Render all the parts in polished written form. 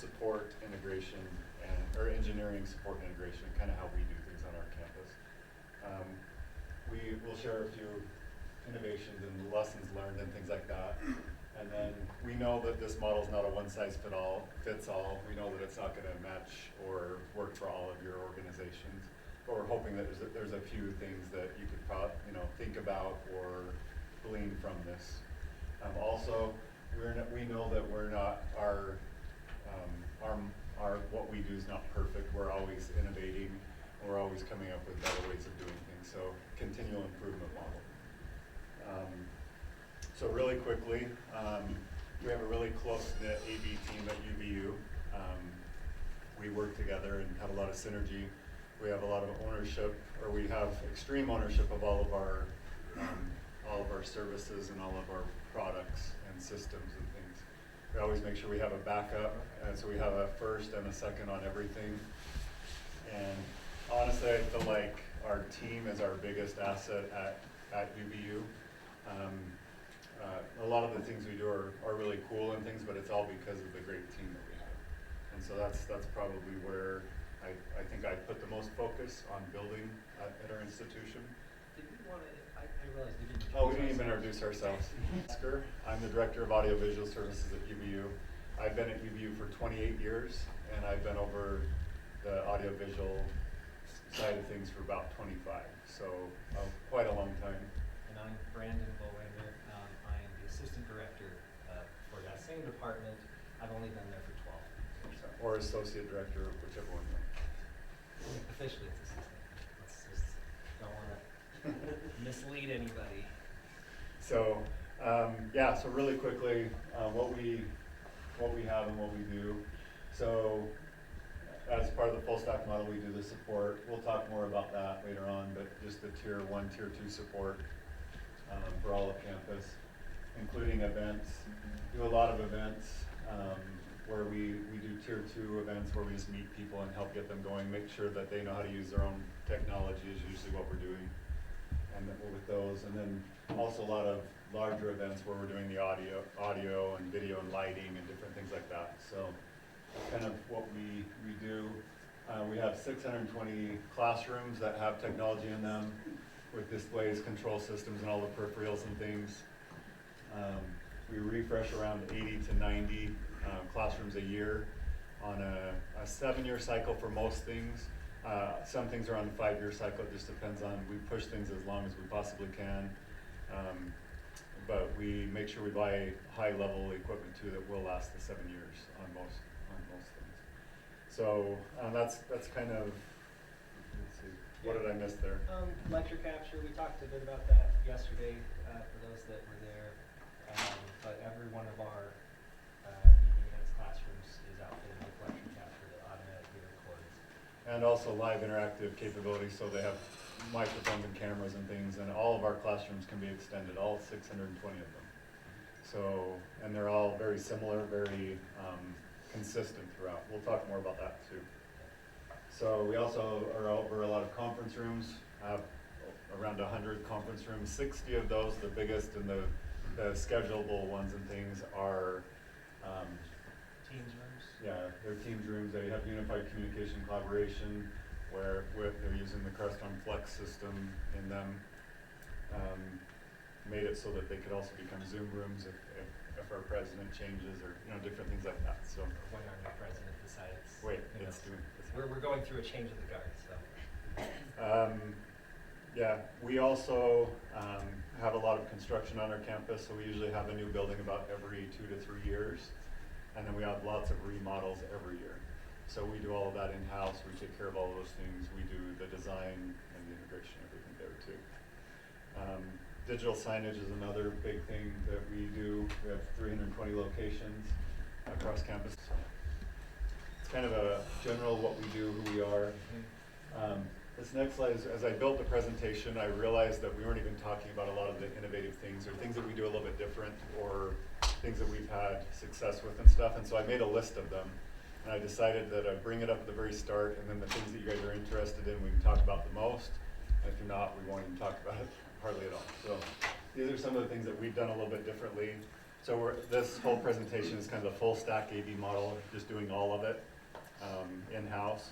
support integration or engineering support integration, kind of how we do things on our campus. We will share a few innovations and lessons learned and things like that. And then we know that this model is not a one-size-fits all. We know that it's not going to match or work for all of your organizations. But we're hoping that there's a few things that you could think about or glean from this. Also, we know that we're not what we do is not perfect. We're always innovating. We're always coming up with better ways of doing things. So continual improvement model. So really quickly, we have a really close-knit AV team at UVU. We work together and have a lot of synergy. We have a lot of ownership, or we have extreme ownership of all of our services and all of our products and systems and things. We always make sure we have a backup, and so we have a first and a second on everything. And honestly, I feel like our team is our biggest asset at UVU. A lot of the things we do are really cool and things, but it's all because of the great team that we have. And so that's probably where I think I put the most focus on building at our institution. Did we want to, I realized we didn't. Oh, we didn't even introduce ourselves. I'm the Director of Audiovisual Services at UVU. I've been at UVU for 28 years, and I've been over the audiovisual side of things for about 25, so quite a long time. And I'm Brandon Bolander. I am the Assistant Director for that same department. I've only been there for 12. Or Associate Director, whichever one. Officially it's assistant. Let's just don't want to mislead anybody. So so really quickly, what we have and what we do. So as part of the full stack model, we do the support. We'll talk more about that later on, but just the tier 1, tier 2 support for all of campus, including events. Do a lot of events where we do tier 2 events where we just meet people and help get them going, make sure that they know how to use their own technology is usually what we're doing, and with those. And then also a lot of larger events where we're doing the audio and video and lighting and different things like that. So that's kind of what we do. We have 620 classrooms that have technology in them with displays, control systems, and all the peripherals and things. We refresh around 80 to 90 classrooms a year on a 7-year cycle for most things. Some things are on the 5-year cycle. It just depends on, we push things as long as we possibly can. But we make sure we buy high-level equipment too that will last the 7 years on most things. So that's kind of, let's see, what did I miss there? Lecture capture, we talked a bit about that yesterday for those that were there. But every one of our EVX classrooms is outfitted with lecture capture that automatically records. And also live interactive capabilities, so they have microphones and cameras and things, and all of our classrooms can be extended, all 620 of them. So, and they're all very similar, very consistent throughout. We'll talk more about that too. So we also are over a lot of conference rooms, around 100 conference rooms. 60 of those, the biggest and the schedulable ones and things, are Teams rooms? Yeah, they're Teams rooms. They have unified communication collaboration where they're using the Crestron Flex system in them. Made it so that they could also become Zoom rooms if our president changes or different things like that. So when our new president decides. We're going through a change of the guard, so. Yeah, we also have a lot of construction on our campus, so we usually have a new building about every 2 to 3 years, and then we have lots of remodels every year. So we do all of that in-house. We take care of all of those things. We do the design and the integration, everything there too. Digital signage is another big thing that we do. We have 320 locations across campus. So it's kind of a general what we do, who we are. This next slide is, as I built the presentation, I realized that we weren't even talking about a lot of the innovative things or things that we do a little bit different or things that we've had success with and stuff. And so I made a list of them. And I decided that I'd bring it up at the very start, and then the things that you guys are interested in, we can talk about the most. And if you're not, we won't even talk about it hardly at all. So these are some of the things that we've done a little bit differently. So this whole presentation is kind of the full stack AV model, just doing all of it in-house.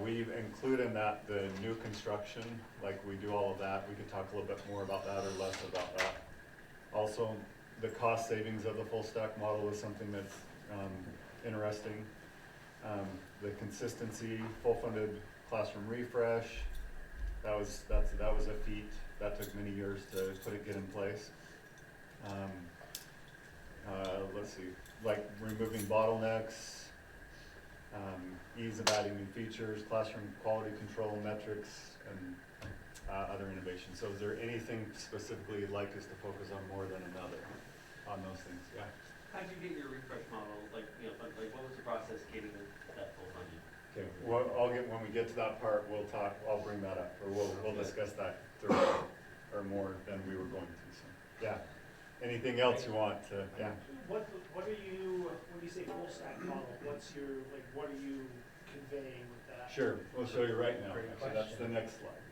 We include in that the new construction, like we do all of that. We could talk a little bit more about that or less about that. Also, the cost savings of the full stack model is something that's interesting. The consistency, full funded classroom refresh, that was a feat. That took many years to get in place. Let's see, like removing bottlenecks, ease of adding new features, classroom quality control metrics, and other innovations. So is there anything specifically you'd like us to focus on more than another on those things? Yeah. How did you get your refresh model? Like what was the process getting that full funding? Okay. Well, when we get to that part, we'll talk. I'll bring that up, or we'll discuss that through, or more than we were going to. So, yeah. Anything else you want to? Yeah. What are you, when you say full stack model, what are you conveying with that? Sure, we'll show you right now. Great Actually, that's the question. next slide.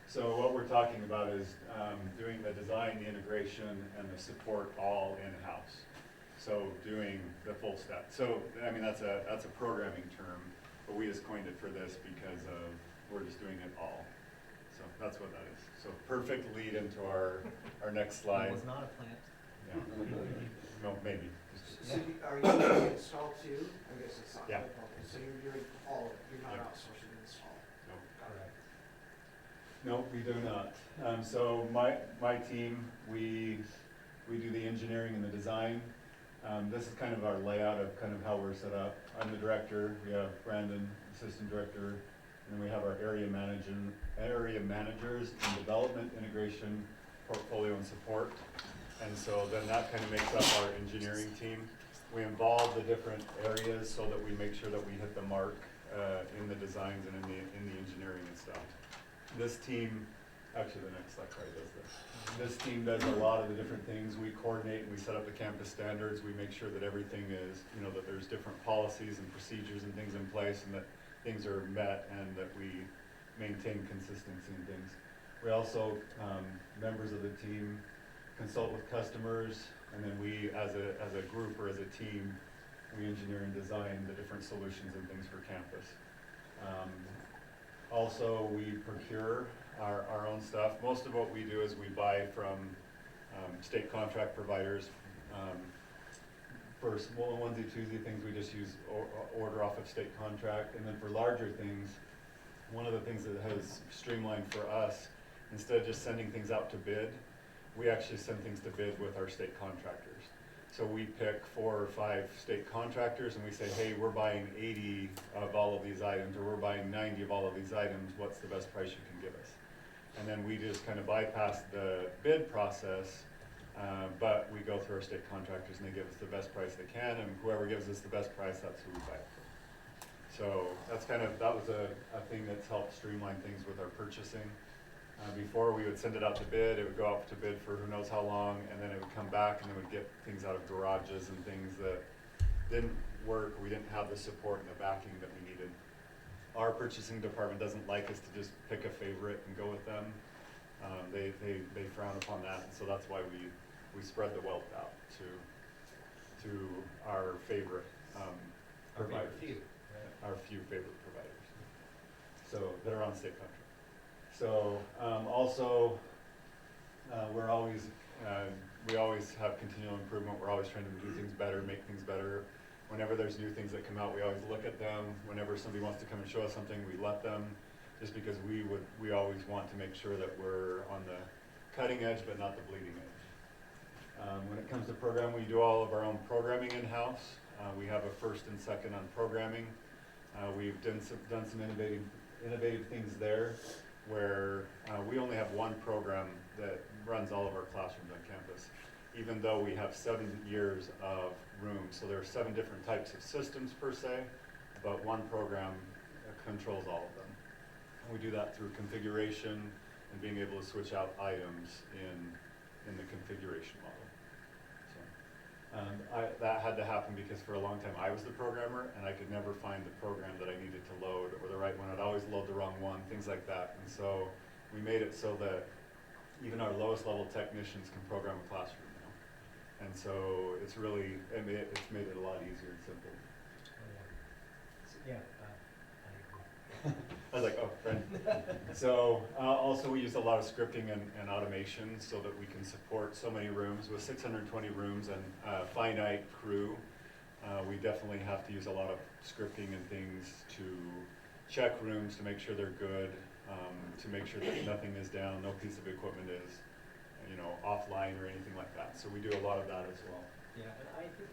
So what we're talking about is doing the design, the integration, and the support all in-house. So doing the full stack. So I mean that's a programming term, but we just coined it for this because we're just doing it all. So that's what that is. So perfect lead into our next slide. It was not a plant. Yeah. No, maybe. So are you doing install too? I guess it's not. Yeah. So you're doing all of it, you're not Yeah. outsourcing install. No. Correct. No, we do not. So my team, we do the engineering and the design. This is kind of our layout of kind of how we're set up. I'm the director. We have Brandon, assistant director, and then we have our area managers in development, integration, portfolio, and support. And so then that kind of makes up our engineering team. We involve the different areas so that we make sure that we hit the mark in the designs and in the engineering and stuff. This team, actually the next slide probably does this. This team does a lot of the different things. We coordinate and we set up the campus standards. We make sure that everything is, that there's different policies and procedures and things in place and that things are met and that we maintain consistency and things. We also, members of the team, consult with customers, and then we, as a group or as a team, we engineer and design the different solutions and things for campus. Also, we procure our own stuff. Most of what we do is we buy from state contract providers. For small onesie-twosie things, we just use order off of state contract. And then for larger things, one of the things that has streamlined for us, instead of just sending things out to bid, we actually send things to bid with our state contractors. So we pick 4 or 5 state contractors and we say, hey, we're buying 80 of all of these items, or we're buying 90 of all of these items, what's the best price you can give us? And then we just kind of bypass the bid process, but we go through our state contractors and they give us the best price they can, and whoever gives us the best price, that's who we buy it from. So that was a thing that's helped streamline things with our purchasing. Before we would send it out to bid, it would go out to bid for who knows how long, and then it would come back and it would get things out of garages and things that didn't work. We didn't have the support and the backing that we needed. Our purchasing department doesn't like us to just pick a favorite and go with them. They frown upon that, and so that's why we spread the wealth out to our favorite providers. Our few favorite providers. So that are on state contract. So also, we always have continual improvement. We're always trying to do things better, make things better. Whenever there's new things that come out, we always look at them. Whenever somebody wants to come and show us something, we let them, just because we always want to make sure that we're on the cutting edge, but not the bleeding edge. When it comes to programming, we do all of our own programming in-house. We have a first and second on programming. We've done some innovative things there, where we only have one program that runs all of our classrooms on campus, even though we have 7 years of rooms. So there are 7 different types of systems per se, but one program controls all of them. And we do that through configuration and being able to switch out items in the configuration model. That had to happen because for a long time I was the programmer and I could never find the program that I needed to load or the right one. I'd always load the wrong one, things like that. And so we made it so that even our lowest level technicians can program a classroom now. And so it's really, it's made it a lot easier and simple. Oh, yeah. So, yeah, I agree. I was like, oh, friend. So also we use a lot of scripting and automation so that we can support so many rooms. With 620 rooms and finite crew, we definitely have to use a lot of scripting and things to check rooms, to make sure they're good, to make sure that nothing is down, no piece of equipment is, offline or anything like that. So we do a lot of that as well. Yeah, and I think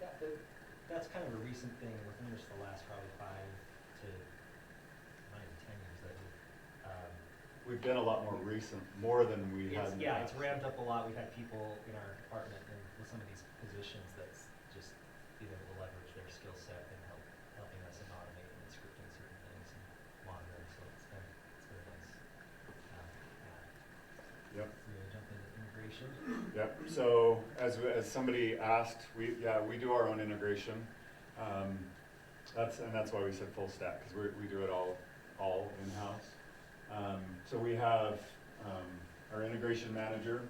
that's kind of a recent thing within just the last probably 5 to not even 10 years that We've been a lot more recent, more than we had in the it's past. ramped up a lot. We've had people in our department and with some of these positions that's just being able to leverage their skill set and helping us in automating and scripting certain things and monitoring. So it's been nice. Yep. So we jump into integration. Yep. So as somebody asked, we do our own integration. That's why we said full stack, because we do it all in house. So we have our integration manager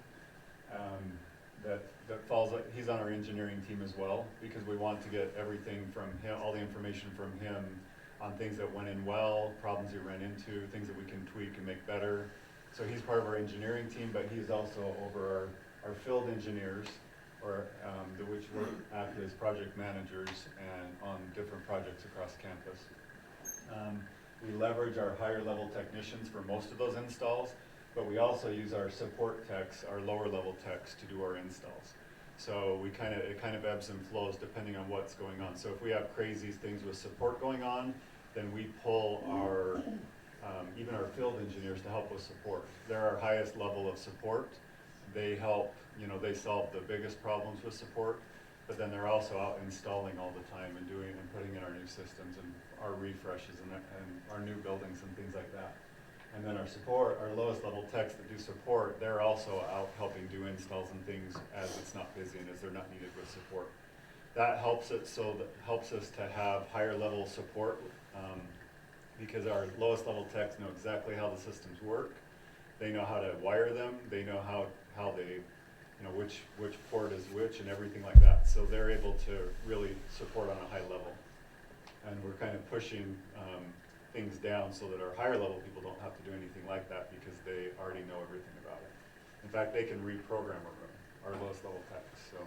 that falls. He's on our engineering team as well, because we want to get everything from him, all the information from him on things that went in well, problems he ran into, things that we can tweak and make better. So he's part of our engineering team, but he's also over our field engineers, which work act as project managers and on different projects across campus. We leverage our higher level technicians for most of those installs, but we also use our support techs, our lower level techs, to do our installs. So it kind of ebbs and flows depending on what's going on. So if we have crazy things with support going on, then we pull our even our field engineers to help with support. They're our highest level of support. They help, they solve the biggest problems with support, but then they're also out installing all the time and putting in our new systems and our refreshes and our new buildings and things like that. And then our lowest level techs that do support, they're also out helping do installs and things as it's not busy and as they're not needed with support. That helps us to have higher level support, because our lowest level techs know exactly how the systems work. They know how to wire them. They know how they, which port is which and everything like that. So they're able to really support on a high level. And we're kind of pushing things down so that our higher level people don't have to do anything like that, because they already know everything about it. In fact, they can reprogram a room, our lowest level techs. So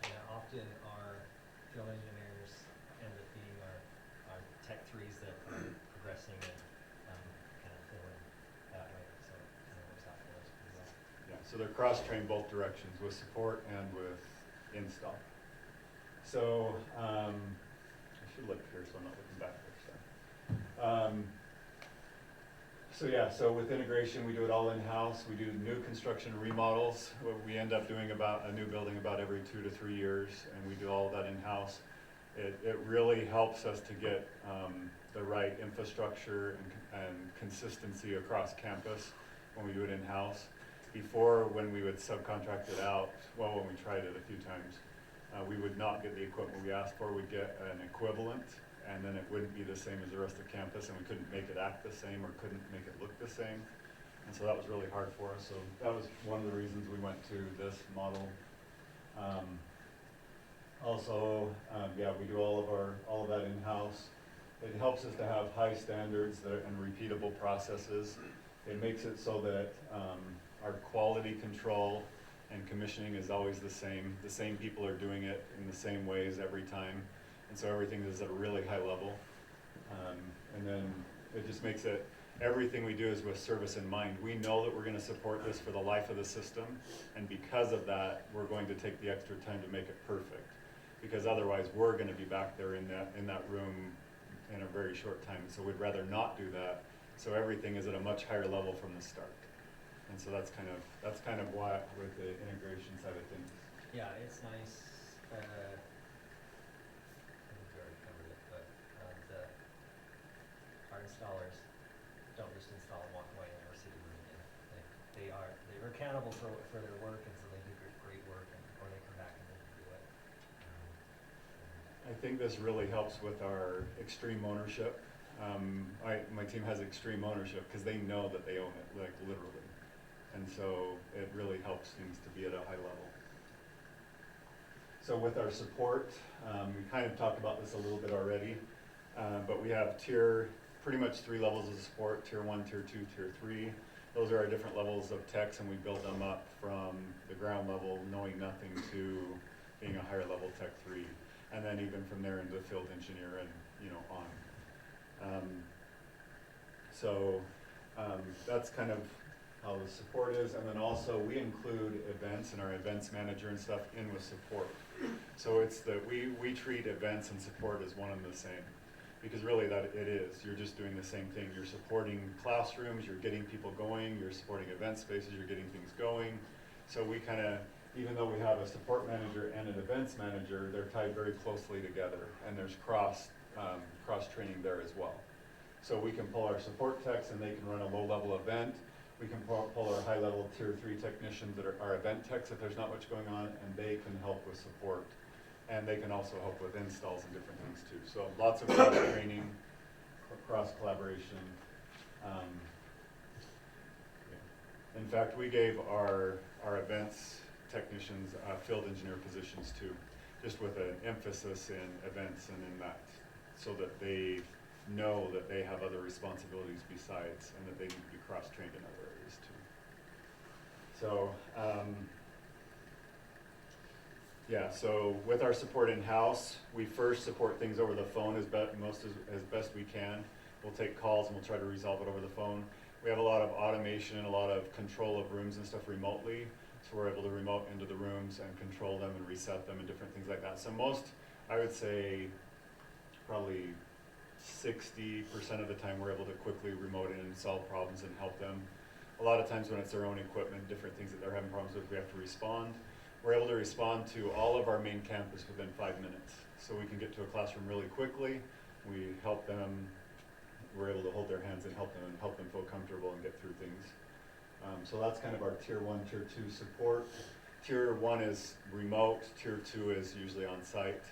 Yeah, often our field engineers end up being our tech threes that are progressing and kind of filling that way. So it kind of works out for us pretty well. yeah, so they're cross-trained both directions, with support and with install. So I should look here so I'm not looking backwards. So with integration, we do it all in-house. We do new construction remodels. We end up doing about a new building about every 2 to 3 years, and we do all of that in-house. It really helps us to get the right infrastructure and consistency across campus when we do it in-house. Before, when we would subcontract it out, when we tried it a few times, we would not get the equipment we asked for. We'd get an equivalent, and then it wouldn't be the same as the rest of campus, and we couldn't make it act the same or couldn't make it look the same. And so that was really hard for us. So that was one of the reasons we went to this model. We do all of that in-house. It helps us to have high standards and repeatable processes. It makes it so that our quality control and commissioning is always the same. The same people are doing it in the same ways every time. And so everything is at a really high level. And then it just makes it, everything we do is with service in mind. We know that we're going to support this for the life of the system, and because of that, we're going to take the extra time to make it perfect. Because otherwise, we're going to be back there in that room in a very short time. So we'd rather not do that. So everything is at a much higher level from the start. And so that's kind of why with the integration side of things. Yeah, it's nice. I think we already covered it, but our installers don't just install and walk away and never see the room again. They're accountable for their work, and so they do great work, or they come back and they do it. I think this really helps with our extreme ownership. My team has extreme ownership because they know that they own it, like literally. And so it really helps things to be at a high level. So with our support, we kind of talked about this a little bit already, but we have pretty much 3 levels of support: tier 1, tier 2, tier 3. Those are our different levels of techs, and we build them up from the ground level, knowing nothing, to being a higher level tech 3, and then even from there into field engineer and on. That's kind of how the support is, and then also we include events and our events manager and stuff in with support. So it's that we treat events and support as one and the same, because really that it is. You're just doing the same thing. You're supporting classrooms, you're getting people going, you're supporting event spaces, you're getting things going. So we kind of, even though we have a support manager and an events manager, they're tied very closely together, and there's cross training there as well. So we can pull our support techs and they can run a low-level event. We can pull our high-level tier 3 technicians that are our event techs if there's not much going on, and they can help with support. And they can also help with installs and different things too. So lots of cross training, cross collaboration. In fact, we gave our events technicians field engineer positions too, just with an emphasis in events and in that, so that they know that they have other responsibilities besides, and that they need to be cross-trained in other areas too. So, so with our support in-house, we first support things over the phone as best we can. We'll take calls and we'll try to resolve it over the phone. We have a lot of automation and a lot of control of rooms and stuff remotely, so we're able to remote into the rooms and control them and reset them and different things like that. So I would say, probably 60% of the time we're able to quickly remote in and solve problems and help them. A lot of times when it's their own equipment, different things that they're having problems with, we have to respond. We're able to respond to all of our main campus within 5 minutes. So we can get to a classroom really quickly. We help them, we're able to hold their hands and help them feel comfortable and get through things. So that's kind of our tier 1, tier 2 support. Tier 1 is remote, tier 2 is usually on site.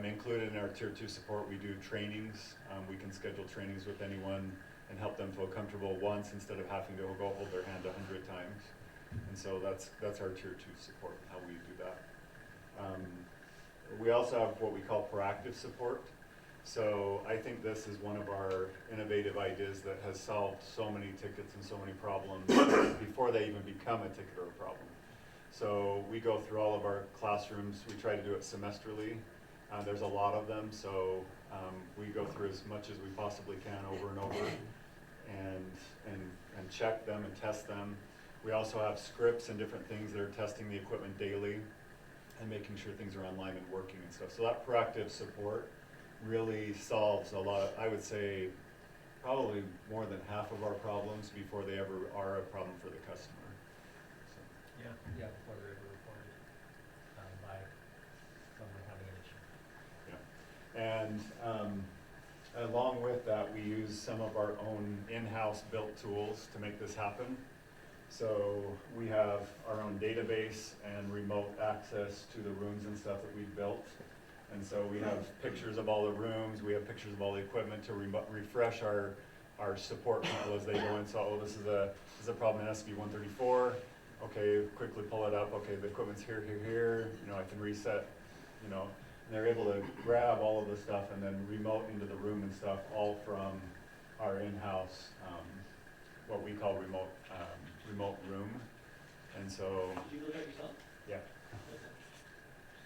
Included in our tier 2 support, we do trainings. We can schedule trainings with anyone and help them feel comfortable once instead of having to go hold their hand 100 times. And so that's our tier 2 support, how we do that. We also have what we call proactive support. So I think this is one of our innovative ideas that has solved so many tickets and so many problems before they even become a ticket or a problem. So we go through all of our classrooms. We try to do it semesterly. There's a lot of them, so we go through as much as we possibly can over and over, and check them and test them. We also have scripts and different things that are testing the equipment daily and making sure things are online and working and stuff. So that proactive support really solves a lot. I would say probably more than half of our problems before they ever are a problem for the customer. So. Yeah, before they're ever reported by someone having an issue. Yeah, and along with that, we use some of our own in-house built tools to make this happen. So we have our own database and remote access to the rooms and stuff that we've built. And so we have pictures of all the rooms, we have pictures of all the equipment to refresh our support people as they go in. So, this is a problem in SB 134. Okay, quickly pull it up. Okay, the equipment's here. I can reset, and they're able to grab all of the stuff and then remote into the room and stuff, all from our in-house, what we call remote room. And so, Did you build that yourself? yeah.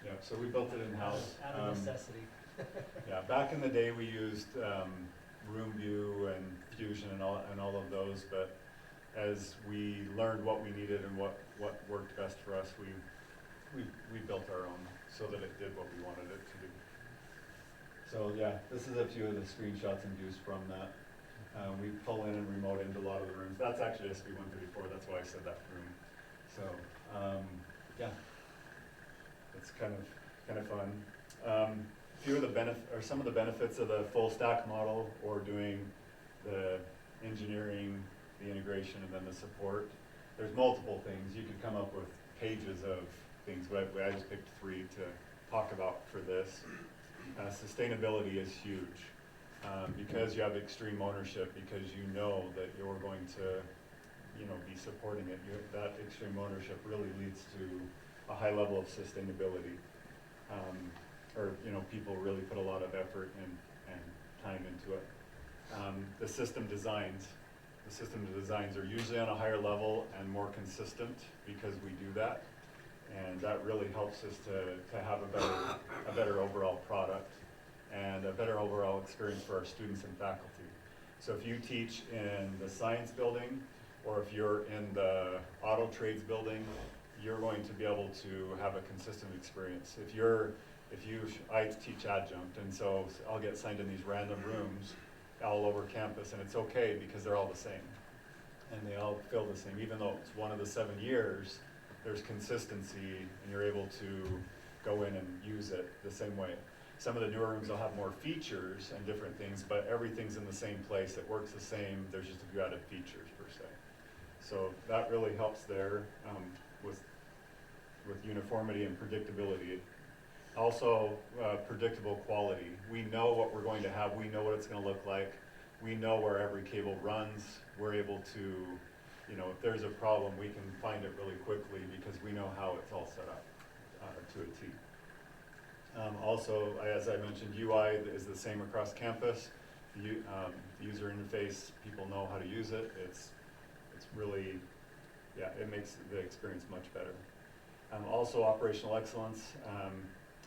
Yeah, so we built it in-house. Out of necessity. Yeah, back in the day we used RoomView and Fusion and all of those, but as we learned what we needed and what worked best for us, we built our own so that it did what we wanted it to do. So yeah, this is a few of the screenshots and views from that. We pull in and remote into a lot of the rooms. That's actually SB 134. That's why I said that room. So yeah, it's kind of fun. Few of the some of the benefits of the full stack model, or doing the engineering, the integration, and then the support. There's multiple things. You could come up with pages of things, but I just picked 3 to talk about for this. Sustainability is huge. Because you have extreme ownership, because you know that you're going to be supporting it, that extreme ownership really leads to a high level of sustainability. or, you know, people really put a lot of effort and time into it. The system designs are usually on a higher level and more consistent because we do that. And that really helps us to have a better overall product and a better overall experience for our students and faculty. So if you teach in the science building, or if you're in the auto trades building, you're going to be able to have a consistent experience. I teach adjunct, and so I'll get signed in these random rooms all over campus, and it's okay because they're all the same. And they all feel the same, even though it's one of the 7 years, there's consistency, and you're able to go in and use it the same way. Some of the newer rooms will have more features and different things, but everything's in the same place, it works the same, there's just a few added features per se. So that really helps there with uniformity and predictability. Also, predictable quality. We know what we're going to have, we know what it's gonna look like, we know where every cable runs, we're able to, you know, if there's a problem, we can find it really quickly because we know how it's all set up to a T. Also, as I mentioned, UI is the same across campus. The user interface, people know how to use it. It's really, yeah, it makes the experience much better. Also, operational excellence.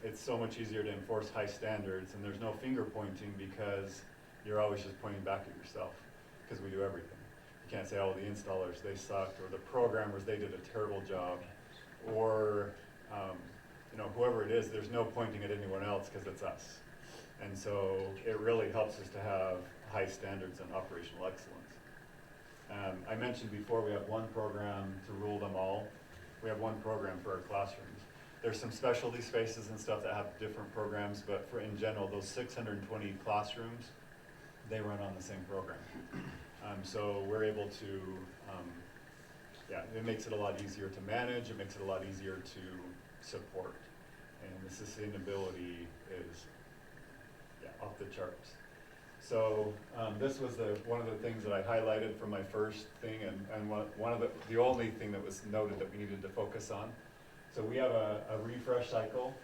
It's so much easier to enforce high standards, and there's no finger pointing because you're always just pointing back at yourself because we do everything. You can't say, oh, the installers, they sucked, or the programmers, they did a terrible job, or you know, whoever it is, there's no pointing at anyone else because it's us. And so it really helps us to have high standards and operational excellence. I mentioned before we have one program to rule them all. We have one program for our classrooms. There's some specialty spaces and stuff that have different programs, but in general, those 620 classrooms, they run on the same program. So we're able to, yeah, it makes it a lot easier to manage, it makes it a lot easier to support. And the sustainability is, yeah, off the charts. So this was one of the things that I highlighted from my first thing, and one of the only thing that was noted that we needed to focus on. So we have a refresh cycle.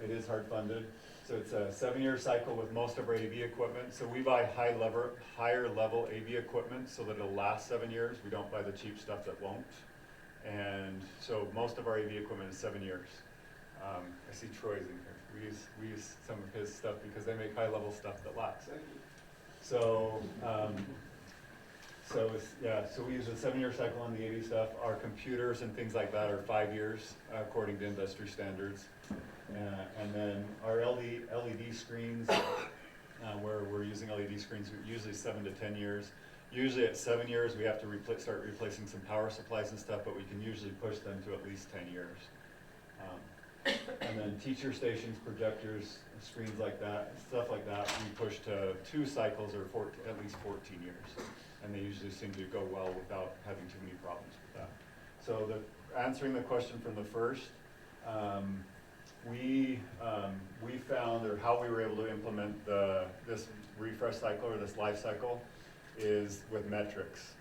It is hard funded. So it's a 7-year cycle with most of our AV equipment. So we buy higher level AV equipment so that it'll last 7 years. We don't buy the cheap stuff that won't. And so most of our AV equipment is 7 years. I see Troy's in here. We use some of his stuff because they make high level stuff that lasts. So, so we use a 7-year cycle on the AV stuff. Our computers and things like that are 5 years according to industry standards. And then our LED screens, where we're using LED screens, usually 7 to 10 years. Usually at 7 years, we have to start replacing some power supplies and stuff, but we can usually push them to at least 10 years. And then teacher stations, projectors, screens like that, stuff like that, we push to 2 cycles or at least 14 years. And they usually seem to go well without having too many problems with that. So answering the question from the first, we found, or how we were able to implement this refresh cycle or this life cycle is with metrics.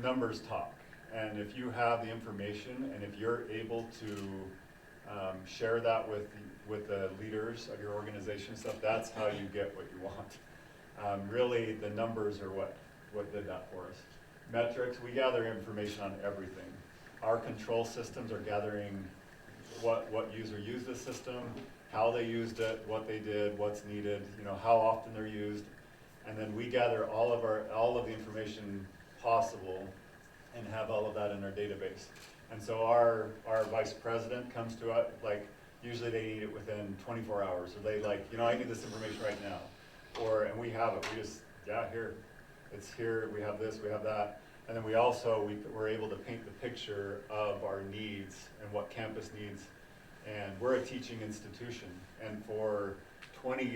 Numbers talk. And if you have the information and if you're able to share that with the leaders of your organization stuff, that's how you get what you want. Really, the numbers are what did that for us. Metrics, we gather information on everything. Our control systems are gathering what user used the system, how they used it, what they did, what's needed, you know, how often they're used. And then we gather all of the information possible and have all of that in our database. And so our vice president comes to us, like, usually they need it within 24 hours. Or they like, you know, I need this information right now. And we have it, we just, yeah, here, it's here, we have this, we have that. And then we're able to paint the picture of our needs and what campus needs. And we're a teaching institution. And for 20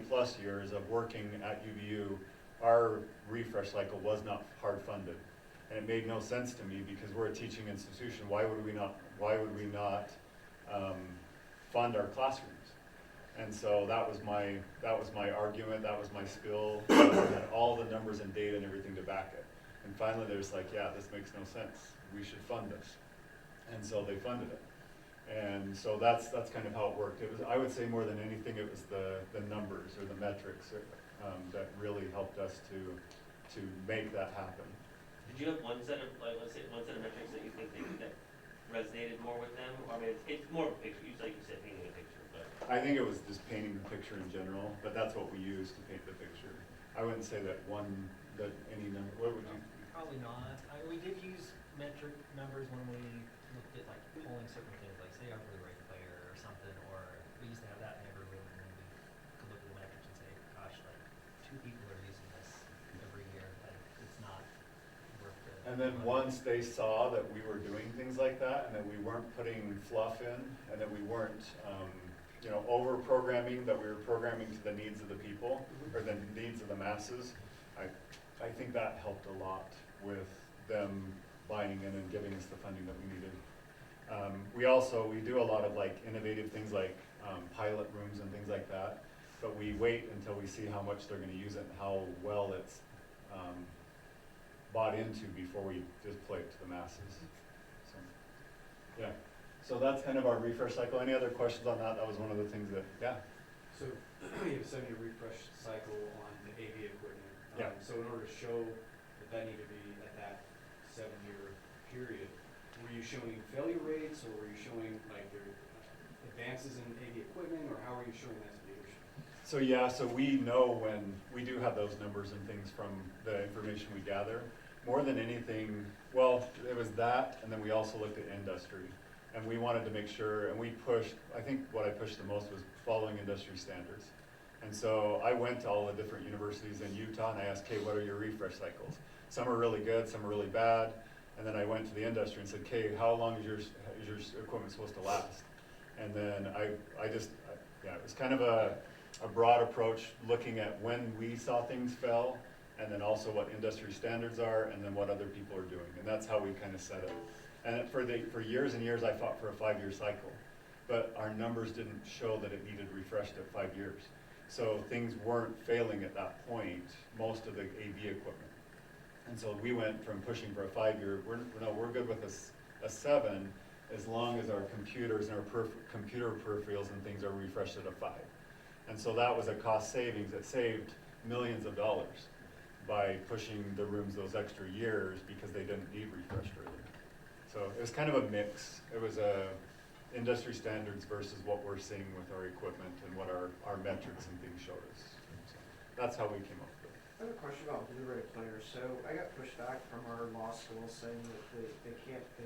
plus years of working at UVU, our refresh cycle was not hard funded. And it made no sense to me because we're a teaching institution. Why would we not fund our classrooms? And so that was my argument, that was my spill. I had all the numbers and data and everything to back it. And finally, there's like, yeah, this makes no sense. We should fund this. And so they funded it. And so that's kind of how it worked. It was, I would say more than anything, it was the numbers or the metrics that really helped us to make that happen. Did you have one set of, like, let's say, one set of metrics that you think that resonated more with them? I mean, it's more of a picture, like you said, painting a picture, but. I think it was just painting the picture in general, but that's what we use to paint the picture. I wouldn't say that any number, what would you? Probably not. We did use metric numbers when we looked at like polling certain things, like say our Blu-ray player or something, or we used to have that in every room, and then we could look at the metrics and say, gosh, like 2 people are using this every year, like it's not worth it. And then once they saw that we were doing things like that, and that we weren't putting fluff in, and that we weren't, over programming, that we were programming to the needs of the people, or the needs of the masses, I think that helped a lot with them buying in and giving us the funding that we needed. We do a lot of like innovative things like pilot rooms and things like that, but we wait until we see how much they're gonna use it and how well it's bought into before we display it to the masses. So, yeah, so that's kind of our refresh cycle. Any other questions on that? That was one of the things that, yeah. So you have a 7-year refresh cycle on the AV equipment. Yeah. So in order to show that needed to be at that 7-year period, were you showing failure rates, or were you showing like your advances in AV equipment, or how are you showing that to leadership? So yeah, so we know when we do have those numbers and things from the information we gather. More than anything, well, it was that, and then we also looked at industry. And we wanted to make sure, and we pushed, I think what I pushed the most was following industry standards. And so I went to all the different universities in Utah and I asked, okay, what are your refresh cycles? Some are really good, some are really bad. And then I went to the industry and said, okay, how long is your equipment supposed to last? And then it was kind of a broad approach, looking at when we saw things fail, and then also what industry standards are, and then what other people are doing. And that's how we kind of set it. And for years and years, I fought for a 5-year cycle, but our numbers didn't show that it needed refreshed at 5 years. So things weren't failing at that point, most of the AV equipment. And so we went from pushing for a 5-year, we're good with a 7, as long as our computers and our computer peripherals and things are refreshed at a 5. And so that was a cost savings that saved millions of dollars by pushing the rooms those extra years because they didn't need refreshed earlier. So it was kind of a mix. It was industry standards versus what we're seeing with our equipment and what our metrics and things showed us. So that's how we came up with it. I have a question about Blu-ray players. So I got pushed back from our law school saying that they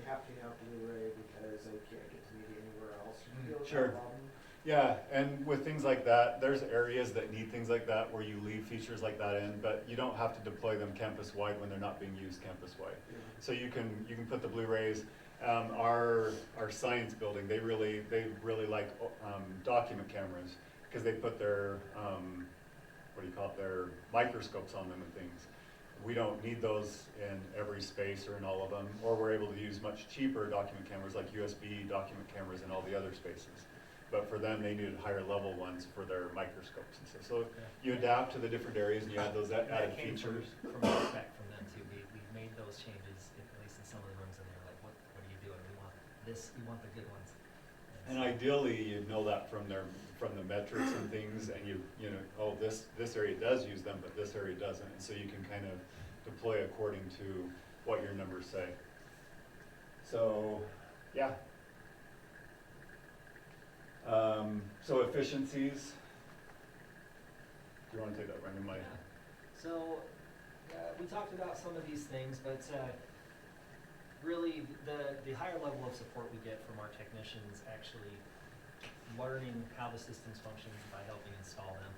have to have Blu-ray because they can't get to media anywhere else. Do you feel like Sure. that problem? Yeah, and with things like that, there's areas that need things like that where you leave features like that in, but you don't have to deploy them campus-wide when they're not being used campus-wide. Yeah. So you can put the Blu-rays. Our science building, they really like document cameras because they put their their microscopes on them and things. We don't need those in every space or in all of them, or we're able to use much cheaper document cameras like USB document cameras in all the other spaces. But for them, they needed higher level ones for their microscopes and stuff. So you adapt to the different areas and you add those added features. From feedback from them too. We made those changes, at least in some of the rooms, and they're like, what are you doing? We want this, we want the good ones. And ideally, you know that from the metrics and things, and this area does use them, but this area doesn't. And so you can kind of deploy according to what your numbers say. So, yeah. So efficiencies. Do you want to take that, Brandon? Yeah. So we talked about some of these things, but really the higher level of support we get from our technicians actually learning how the systems function by helping install them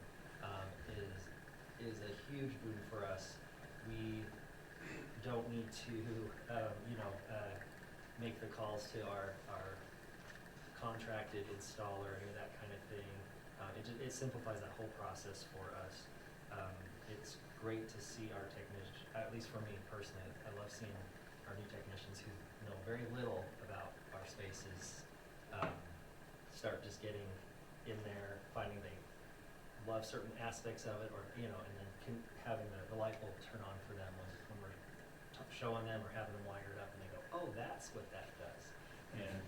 is a huge boon for us. We don't need to make the calls to our contracted installer or any of that kind of thing. It simplifies that whole process for us. It's great to see our technicians, at least for me personally, I love seeing our new technicians who know very little about our spaces start just getting in there, finding they love certain aspects of it, or and then having the light bulb turn on for them when we're showing them or having them wired up, and they go, oh, that's what that does. And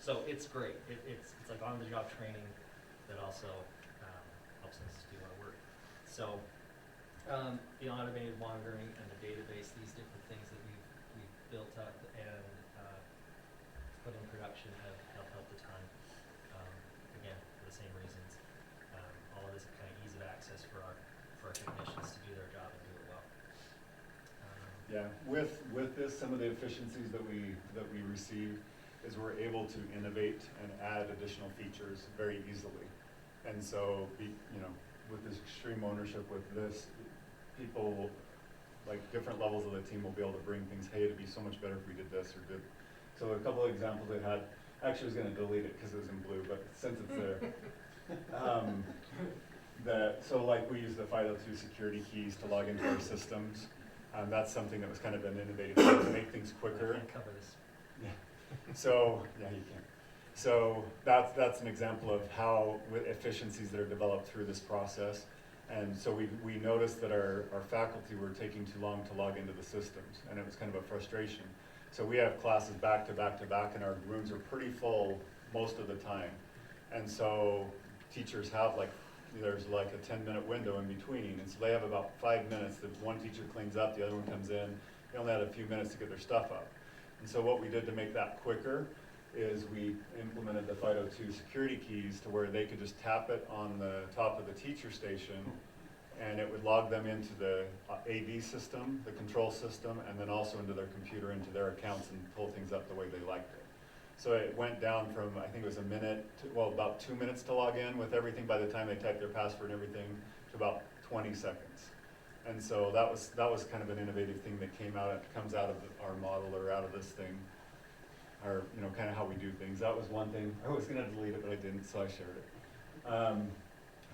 So So it's great. It's like on-the-job training that also helps us do our work. So the automated monitoring and the database, these different things that we've built up and put in production have helped a ton. Again, for the same reasons. All of this kind of ease of access for our technicians to do their job and do it well. Yeah, with this, some of the efficiencies that we receive is we're able to innovate and add additional features very easily. And so, with this extreme ownership with this, people, like different levels of the team will be able to bring things, hey, it'd be so much better if we did this or did. So a couple of examples I had, actually I was gonna delete it because it was in blue, but since it's there. So like we use the 502 security keys to log into our systems. That's something that was kind of an innovative thing to make things quicker. I can't cover this. Yeah. So, yeah, you can. So that's an example of how with efficiencies that are developed through this process. And so we noticed that our faculty were taking too long to log into the systems, and it was kind of a frustration. So we have classes back to back to back, and our rooms are pretty full most of the time. And so teachers have there's like a 10-minute window in between, and so they have about 5 minutes that one teacher cleans up, the other one comes in. They only had a few minutes to get their stuff up. And so what we did to make that quicker is we implemented the 502 security keys to where they could just tap it on the top of the teacher station, and it would log them into the AV system, the control system, and then also into their computer, into their accounts, and pull things up the way they liked it. So it went down from, I think it was a minute, about 2 minutes to log in with everything by the time they typed their password and everything, to about 20 seconds. And so that was kind of an innovative thing that comes out of our model, or out of this thing, or kind of how we do things. That was one thing. I was gonna delete it, but I didn't, so I shared it. I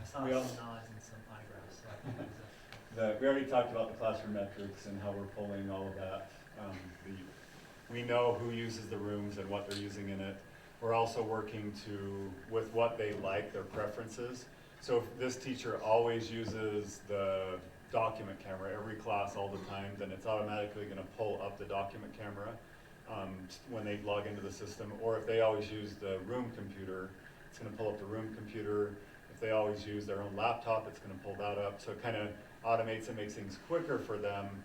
saw We some also- nods and some eyebrows, so I think it was We already talked about the classroom metrics and how we're pulling all of that. We know who uses the rooms and what they're using in it. We're also working with what they like, their preferences. So if this teacher always uses the document camera every class all the time, then it's automatically gonna pull up the document camera when they log into the system. Or if they always use the room computer, it's gonna pull up the room computer. If they always use their own laptop, it's gonna pull that up. So it kind of automates and makes things quicker for them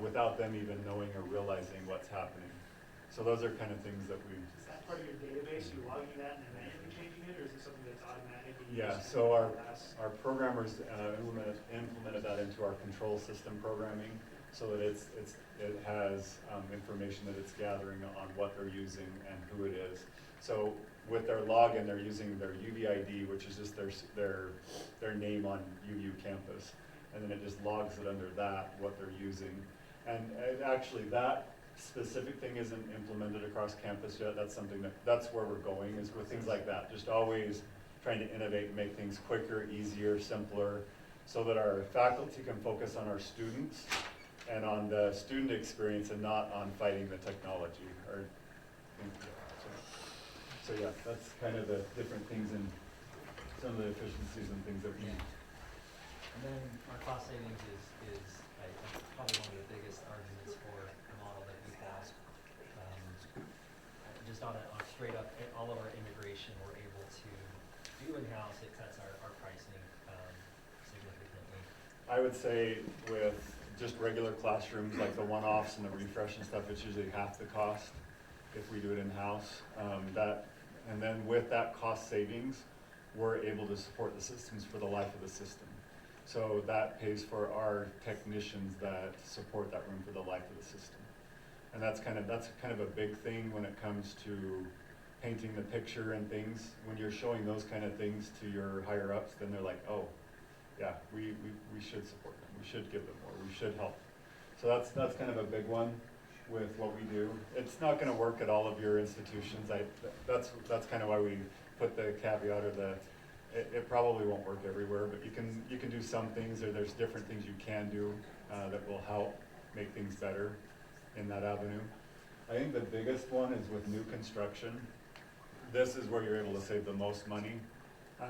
without them even knowing or realizing what's happening. So those are kind of things that we. Is that part of your database, you're logging that and then manually changing it, or is it something that's automatic? And you Yeah, just so kind of pass? our programmers implemented that into our control system programming, so that it has information that it's gathering on what they're using and who it is. So with their login, they're using their UVID, which is just their name on UVU campus, and then it just logs it under that, what they're using. And actually that specific thing isn't implemented across campus yet. That's where we're going, is with things like that. Just always trying to innovate and make things quicker, easier, simpler, so that our faculty can focus on our students and on the student experience and not on fighting the technology. So yeah, that's kind of the different things and some of the efficiencies and things that we need. And then our cost savings is probably one of the biggest arguments for the model that we have. Just on straight up, all of our integration, we're able to do in-house. It cuts our pricing significantly. I would say with just regular classrooms, like the one-offs and the refresh and stuff, it's usually half the cost if we do it in-house. And then with that cost savings, we're able to support the systems for the life of the system. So that pays for our technicians that support that room for the life of the system. And that's kind of a big thing when it comes to painting the picture and things. When you're showing those kind of things to your higher ups, then they're like, oh, yeah, we should support them. We should give them more. We should help. So that's kind of a big one with what we do. It's not going to work at all of your institutions. That's kind of why we put the caveat, or it probably won't work everywhere, but you can do some things, or there's different things you can do that will help make things better in that avenue. I think the biggest one is with new construction. This is where you're able to save the most money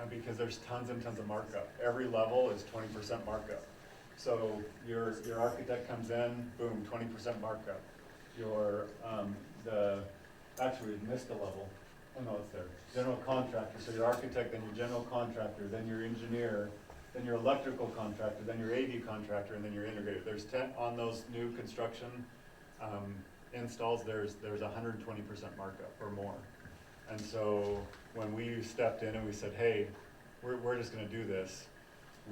because there's tons and tons of markup. Every level is 20% markup. So your architect comes in, boom, 20% markup. Actually we missed a level. oh no, it's there, general contractor, so your architect, then your general contractor, then your engineer, then your electrical contractor, then your AV contractor, and then your integrator. There's 10, on those new construction, installs, there's 120% markup or more. And so when we stepped in and we said, hey, we're just gonna do this,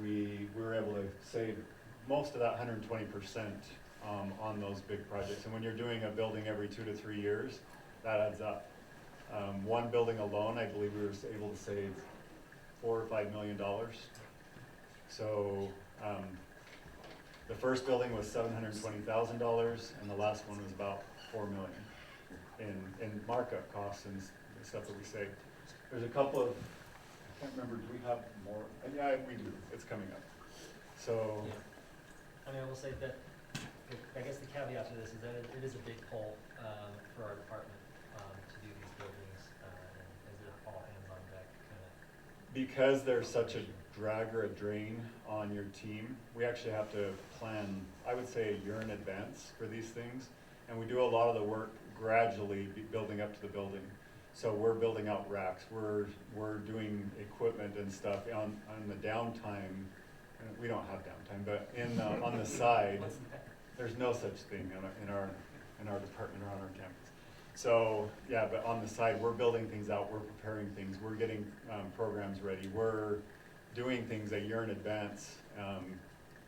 we were able to save most of that 120% on those big projects. And when you're doing a building every 2 to 3 years, that adds up. One building alone, I believe we were able to save $4 or $5 million. So the first building was $720,000, and the last one was about $4 million in markup costs and stuff that we saved. There's a couple of, I can't remember, do we have more? Yeah, we do. It's coming up. So. Yeah. I mean, I will say that, I guess the caveat to this is that it is a big pull for our department to do these buildings, and as they're all hands on deck kind of. Because there's such a drag or a drain on your team, we actually have to plan, I would say, a year in advance for these things. And we do a lot of the work gradually building up to the building. So we're building out racks, we're doing equipment and stuff on the downtime. We don't have downtime, but on the side, there's no such thing in our department or on our campus. So yeah, but on the side, we're building things out, we're preparing things, we're getting programs ready, we're doing things a year in advance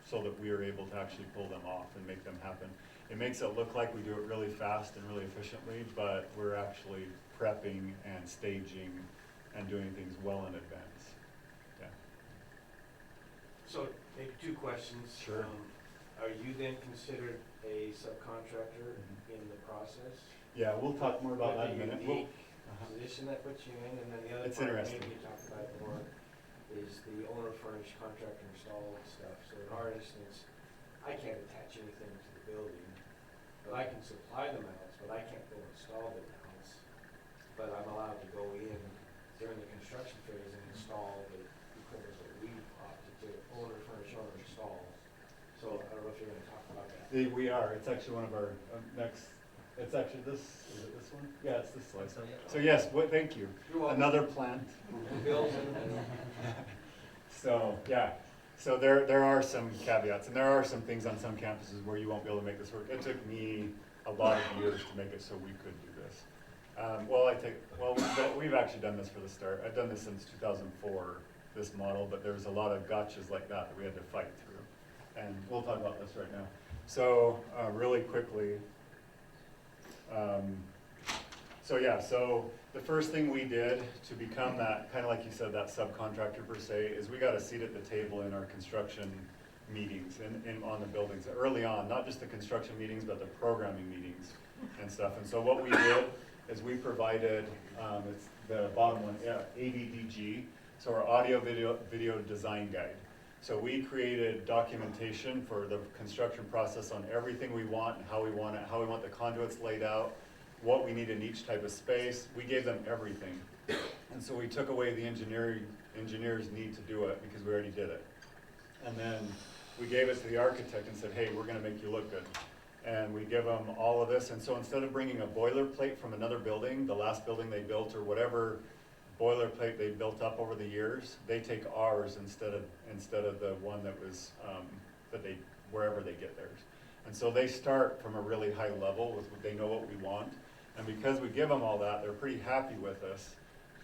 so that we are able to actually pull them off and make them happen. It makes it look like we do it really fast and really efficiently, but we're actually prepping and staging and doing things well in advance. Yeah. So maybe 2 questions. Sure. Are you then considered a subcontractor in the process? Yeah, we'll talk more about that in a minute. The position that puts you in, and then the other It's part interesting. maybe you talked about more is the owner furnished contractor installed stuff. So in our instance, I can't attach anything to the building, but I can supply the mounts, but I can't go install the mounts. But I'm allowed to go in during the construction phase and install the equipment that we opted to owner furnish, owner install. So I don't know if you're gonna talk about that. We are. It's actually one of our next. It's actually this. Is it this one? Yeah, it's this slide. So, yeah. So yes, thank you. You're welcome. Another plant. Bills and So yeah. So there are some caveats, and there are some things on some campuses where you won't be able to make this work. It took me a lot of years to make it so we could do this. We've actually done this for the start. I've done this since 2004, this model, but there's a lot of gotchas like that we had to fight through. And we'll talk about this right now. So really quickly, so the first thing we did to become that, kind of like you said, that subcontractor per se, is we got a seat at the table in our construction meetings on the buildings early on, not just the construction meetings, but the programming meetings and stuff. And so what we did is we provided, it's the bottom one, AVDG, so our audio video design guide. So we created documentation for the construction process on everything we want, and how we want it, how we want the conduits laid out, what we need in each type of space. We gave them everything. And so we took away the engineers need to do it because we already did it. And then we gave it to the architect and said, hey, we're gonna make you look good. And we give them all of this. And so instead of bringing a boilerplate from another building, the last building they built or whatever boilerplate they built up over the years, they take ours instead of the one that was wherever they get theirs. And so they start from a really high level with what they know what we want. And because we give them all that, they're pretty happy with us,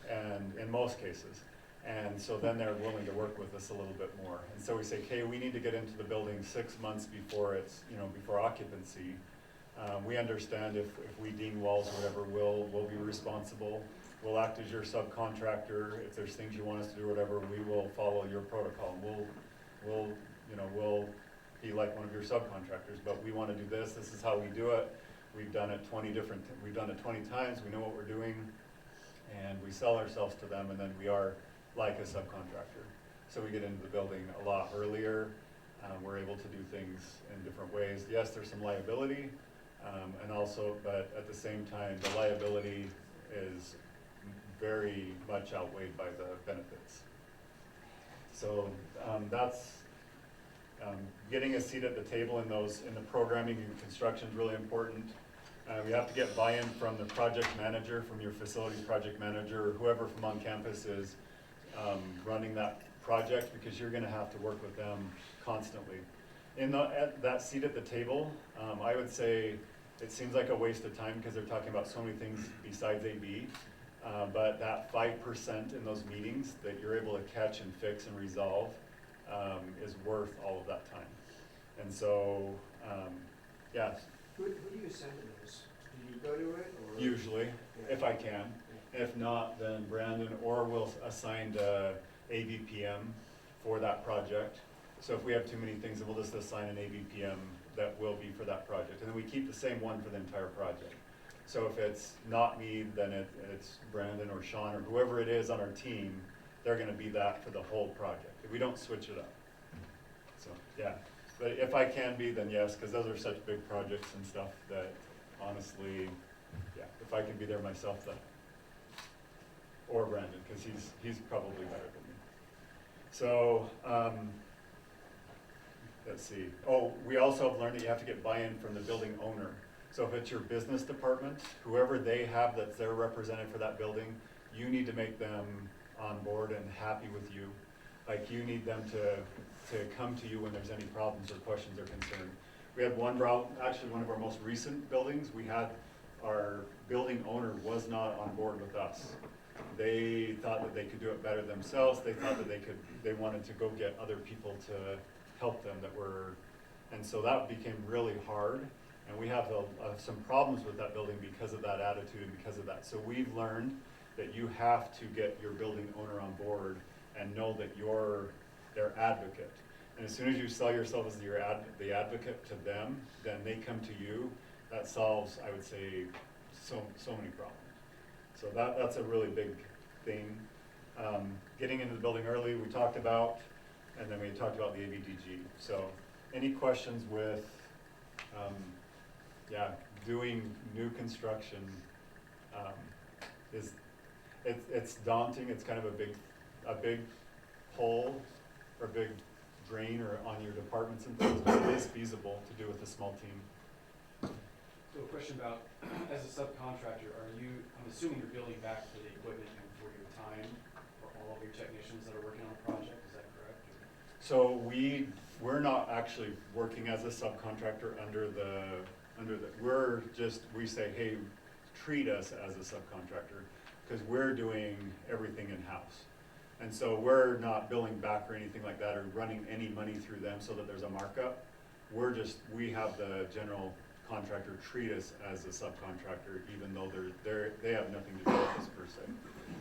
and in most cases. And so then they're willing to work with us a little bit more. And so we say, okay, we need to get into the building 6 months before it's, before occupancy. We understand if we ding walls or whatever, we'll be responsible. We'll act as your subcontractor. If there's things you want us to do, whatever, we will follow your protocol. We'll be like one of your subcontractors, but we want to do this. This is how we do it. We've done it 20 times. We know what we're doing, and we sell ourselves to them, and then we are like a subcontractor. So we get into the building a lot earlier. We're able to do things in different ways. Yes, there's some liability, but at the same time, the liability is very much outweighed by the benefits. So that's getting a seat at the table in the programming and construction is really important. You have to get buy-in from the project manager, from your facilities project manager, or whoever from on campus is running that project, because you're gonna have to work with them constantly. At that seat at the table, I would say it seems like a waste of time because they're talking about so many things besides AV. But that 5% in those meetings that you're able to catch and fix and resolve is worth all of that time. And so, yeah, Who do you send to those? Do you go to it, or? usually, Yeah. if I can. If not, then Brandon or will assign the AVPM for that project. So if we have too many things, then we'll just assign an AVPM that will be for that project. And then we keep the same one for the entire project. So if it's not me, then it's Brandon or Sean or whoever it is on our team, they're gonna be that for the whole project. We don't switch it up. So, yeah, but if I can be, then yes, because those are such big projects and stuff that honestly, yeah, if I can be there myself, then. Or Brandon, because he's probably better than me. So, let's see. Oh, we also have learned that you have to get buy-in from the building owner. So if it's your business department, whoever they have that's their representative for that building, you need to make them on board and happy with you. Like, you need them to come to you when there's any problems or questions or concern. We had actually one of our most recent buildings, we had our building owner was not on board with us. They thought that they could do it better themselves. They thought that they wanted to go get other people to help them and so that became really hard. And we have some problems with that building because of that attitude and because of that. So we've learned that you have to get your building owner on board and know that you're their advocate. And as soon as you sell yourself as the advocate to them, then they come to you. That solves, I would say, so many problems. So that's a really big thing. Getting into the building early, we talked about, and then we talked about the AVDG. So any questions with, doing new construction it's daunting. It's kind of a big pull or big drain or on your departments and things, but it is feasible to do with a small team. So a question about, as a subcontractor, I'm assuming you're billing back for the equipment and for your time for all of your technicians that are working on a project, is that correct? So we're not actually working as a subcontractor we say, hey, treat us as a subcontractor, because we're doing everything in-house. And so we're not billing back or anything like that or running any money through them so that there's a markup. We have the general contractor treat us as a subcontractor, even though they have nothing to do with us per se.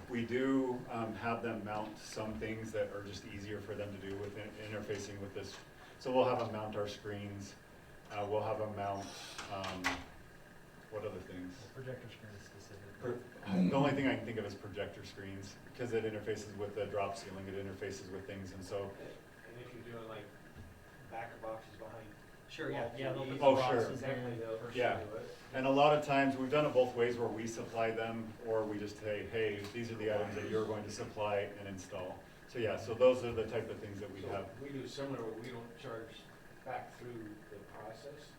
We do have them mount some things that are just easier for them to do with interfacing with this. So we'll have them mount our screens. We'll have them mount, what other things? Projector screens specifically. The only thing I can think of is projector screens, because it interfaces with the drop ceiling, it interfaces with things, and so. And if you're doing like backer boxes behind. Sure, yeah, they'll put the Oh, sure. boxes Exactly, in. they'll for sure Yeah. do it. And a lot of times, we've done it both ways, where we supply them, or we just say, hey, these are the items that you're going to supply and install. So yeah, so those are the type of things that we So have. we do similar, where we don't charge back through the process.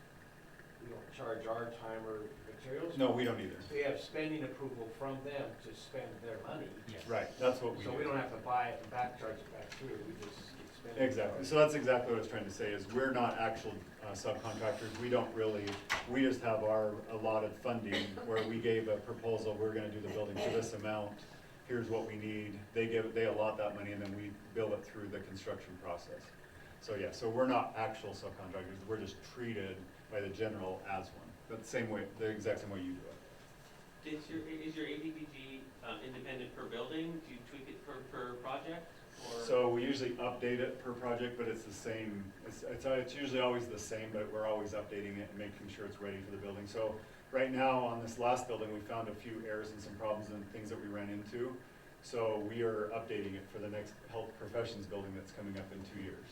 We don't charge our time or materials. No, we don't either. We have spending approval from them to spend their money. Yes. Right, that's what we do. So we don't have to buy it and back charge it back through, we just get spending. Exactly, so that's exactly what I was trying to say, is we're not actual subcontractors. We just have our allotted funding, where we gave a proposal, we're gonna do the building for this amount, here's what we need. They allot that money, and then we bill it through the construction process. So yeah, so we're not actual subcontractors, we're just treated by the general as one, but the exact same way you do it. Is your ADVG independent per building? Do you tweak it per project? Or? So we usually update it per project, but it's the same, it's usually always the same, but we're always updating it and making sure it's ready for the building. So right now, on this last building, we found a few errors and some problems and things that we ran into. So we are updating it for the next health professions building that's coming up in 2 years.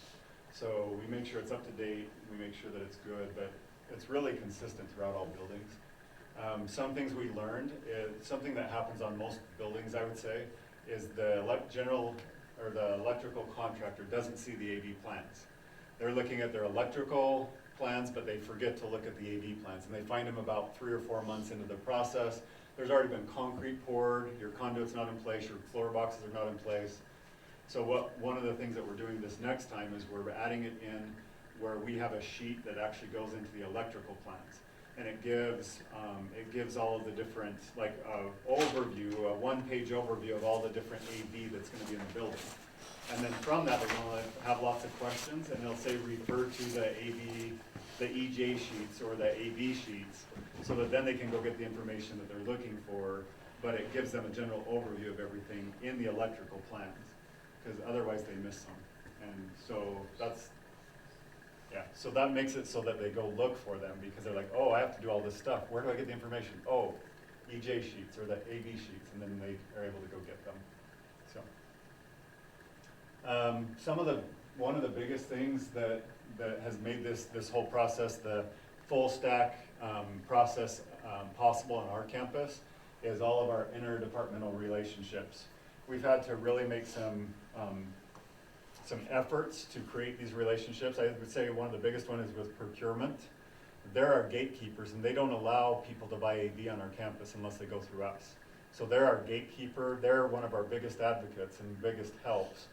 So we make sure it's up to date, we make sure that it's good, but it's really consistent throughout all buildings. Some things we learned, something that happens on most buildings, I would say, is the electrical contractor doesn't see the AV plans. They're looking at their electrical plans, but they forget to look at the AV plans, and they find them about 3 or 4 months into the process. There's already been concrete poured, your conduit's not in place, your floor boxes are not in place. So one of the things that we're doing this next time is we're adding it in where we have a sheet that actually goes into the electrical plans. And it gives all of the different, like, overview, a one-page overview of all the different AV that's gonna be in the building. And then from that, they're gonna have lots of questions, and they'll say refer to the AV, the EJ sheets or the AV sheets, so that then they can go get the information that they're looking for, but it gives them a general overview of everything in the electrical plans, because otherwise they miss some. And so that's, yeah, so that makes it so that they go look for them, because they're like, oh, I have to do all this stuff. Where do I get the information? Oh, EJ sheets or the AV sheets, and then they are able to go get them. So, one of the biggest things that has made this whole process, the full stack process possible on our campus, is all of our interdepartmental relationships. We've had to really make some efforts to create these relationships. I would say one of the biggest one is with procurement. They're our gatekeepers, and they don't allow people to buy AV on our campus unless they go through us. So they're our gatekeeper. They're one of our biggest advocates and biggest helps,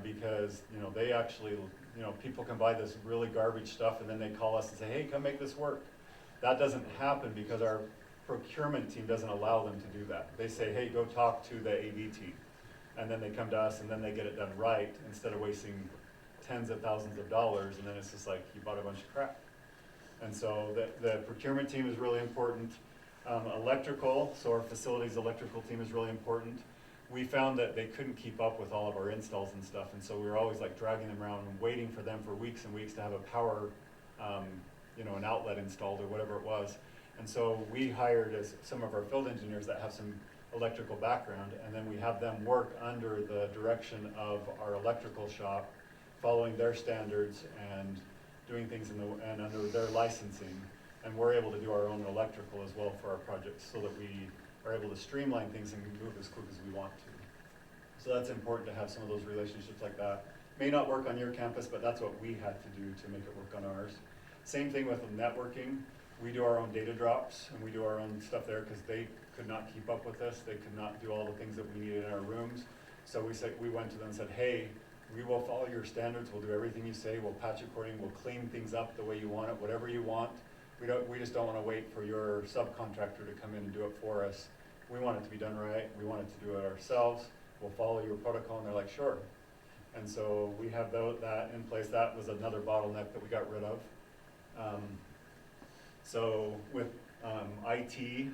because, you know, they actually, you know, people can buy this really garbage stuff and then they call us and say, hey, come make this work. That doesn't happen because our procurement team doesn't allow them to do that. They say, hey, go talk to the AV team. And then they come to us and then they get it done right, instead of wasting tens of thousands of dollars, and then it's just like you bought a bunch of crap. And so the procurement team is really important. Electrical, so our facilities electrical team is really important. We found that they couldn't keep up with all of our installs and stuff, and so we were always like dragging them around and waiting for them for weeks and weeks to have a power, you know, an outlet installed or whatever it was. And so we hired some of our field engineers that have some electrical background, and then we have them work under the direction of our electrical shop, following their standards and doing things and under their licensing. And we're able to do our own electrical as well for our projects, so that we are able to streamline things and move as quick as we want to. So that's important to have some of those relationships like that. May not work on your campus, but that's what we had to do to make it work on ours. Same thing with networking. We do our own data drops, and we do our own stuff there because they could not keep up with us. They could not do all the things that we needed in our rooms. So we went to them and said, hey, we will follow your standards. We'll do everything you say. We'll patch according. We'll clean things up the way you want it, whatever you want. We just don't want to wait for your subcontractor to come in and do it for us. We want it to be done right. We want it to do it ourselves. We'll follow your protocol. And they're like, sure. And so we have that in place. That was another bottleneck that we got rid of. So with IT,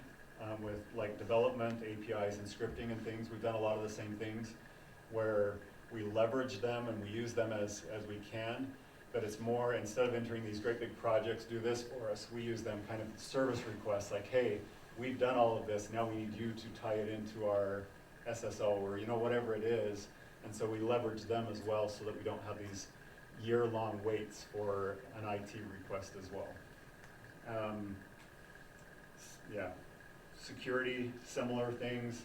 with like development, APIs and scripting and things, we've done a lot of the same things where we leverage them and we use them as we can. But it's more, instead of entering these great big projects, do this for us, we use them kind of service requests, like, hey, we've done all of this, now we need you to tie it into our SSO, or, you know, whatever it is. And so we leverage them as well, so that we don't have these year-long waits for an IT request as well. Yeah, security, similar things.